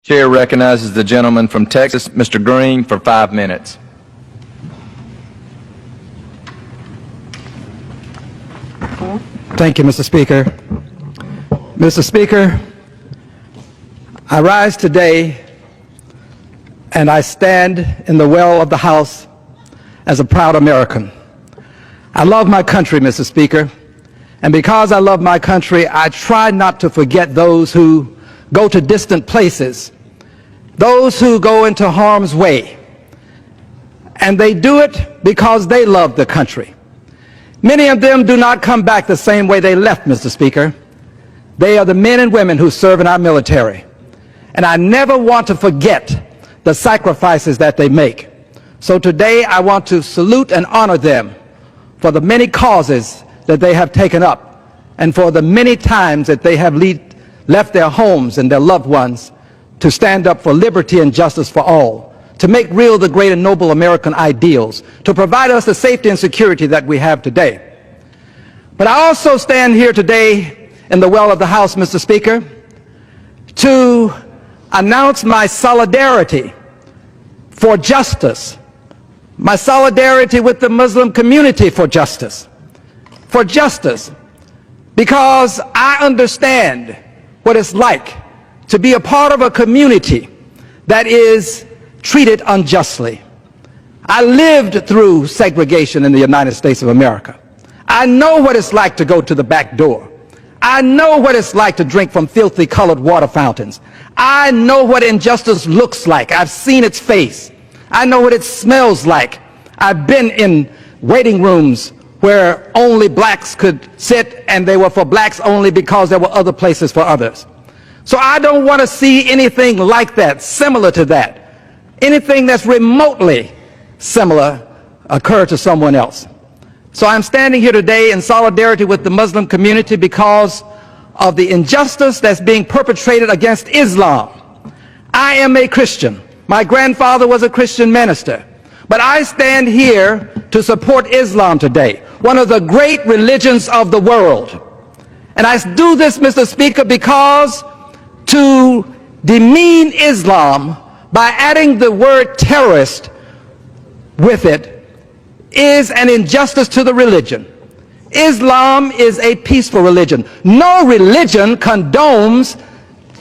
Chair recognizes the gentleman from Texas, Mr. Green, for 5 minutes. Thank you, Mr. Speaker. Mr. Speaker, I rise today and I stand in the well of the House as a proud American. I love my country, Mr. Speaker, and because I love my country, I try not to forget those who go to distant places, those who go into harm's way, and they do it because they love the country. Many of them do not come back the same way they left, Mr. Speaker. They are the men and women who serve in our military, and I never want to forget the sacrifices that they make. So today I want to salute and honor them for the many causes that they have taken up and for the many times that they have left their homes and their loved ones to stand up for liberty and justice for all, to make real the great and noble American ideals, to provide us the safety and security that we have today. But I also stand here today in the well of the House, Mr. Speaker, to announce my solidarity for justice, my solidarity with the Muslim community for justice, because I understand what it's like to be a part of a community that is treated unjustly. I lived through segregation in the United States of America. I know what it's like to go to the back door. I know what it's like to drink from filthy colored water fountains. I know what injustice looks like. I've seen its face. I know what it smells like. I've been in waiting rooms where only blacks could sit, and they were for blacks only because there were other places for others. So I don't want to see anything like that, similar to that. Anything that's remotely similar occur to someone else. So I'm standing here today in solidarity with the Muslim community because of the injustice that's being perpetrated against Islam. I am a Christian. My grandfather was a Christian minister. But I stand here to support Islam today, one of the great religions of the world. And I do this, Mr. Speaker, because to demean Islam by adding the word terrorist with it is an injustice to the religion. Islam is a peaceful religion. No religion condones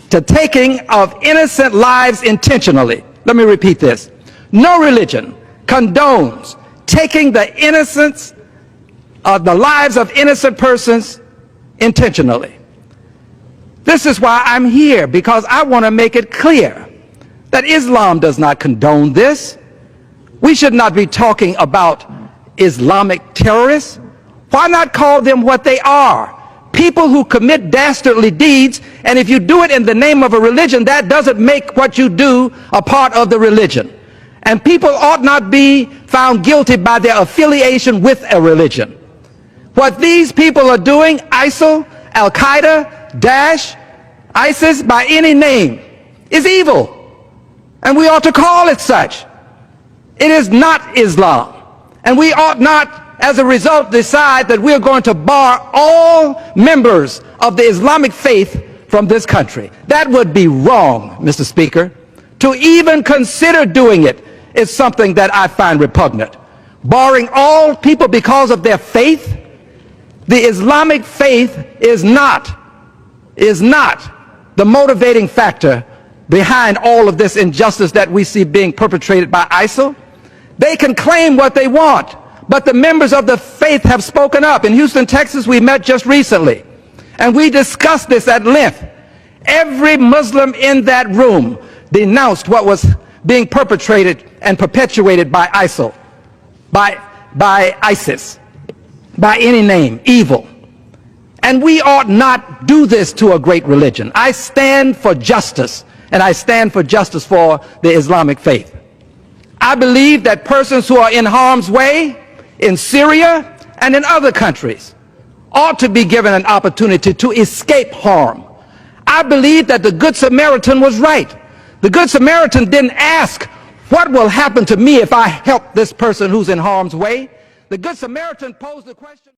the taking of innocent lives intentionally. Let me repeat this. No religion condones taking the lives of innocent persons intentionally. This is why I'm here, because I want to make it clear that Islam does not condone this. We should not be talking about Islamic terrorists. Why not call them what they are? People who commit dastardly deeds, and if you do it in the name of a religion, that doesn't make what you do a part of the religion. And people ought not be found guilty by their affiliation with a religion. What these people are doing, ISIL, Al-Qaeda, Daesh, ISIS, by any name, is evil. And we ought to call it such. It is not Islam. And we ought not, as a result, decide that we're going to bar all members of the Islamic faith from this country. That would be wrong, Mr. Speaker. To even consider doing it is something that I find repugnant. Barring all people because of their faith, the Islamic faith is not the motivating factor behind all of this injustice that we see being perpetrated by ISIL. They can claim what they want, but the members of the faith have spoken up. In Houston, Texas, we met just recently, and we discussed this at length. Every Muslim in that room denounced what was being perpetrated and perpetuated by ISIL, by ISIS, by any name, evil. And we ought not do this to a great religion. I stand for justice, and I stand for justice for the Islamic faith. I believe that persons who are in harm's way in Syria and in other countries ought to be given an opportunity to escape harm. I believe that the Good Samaritan was right. The Good Samaritan didn't ask, what will happen to me if I help this person who's in harm's way? The Good Samaritan posed the question.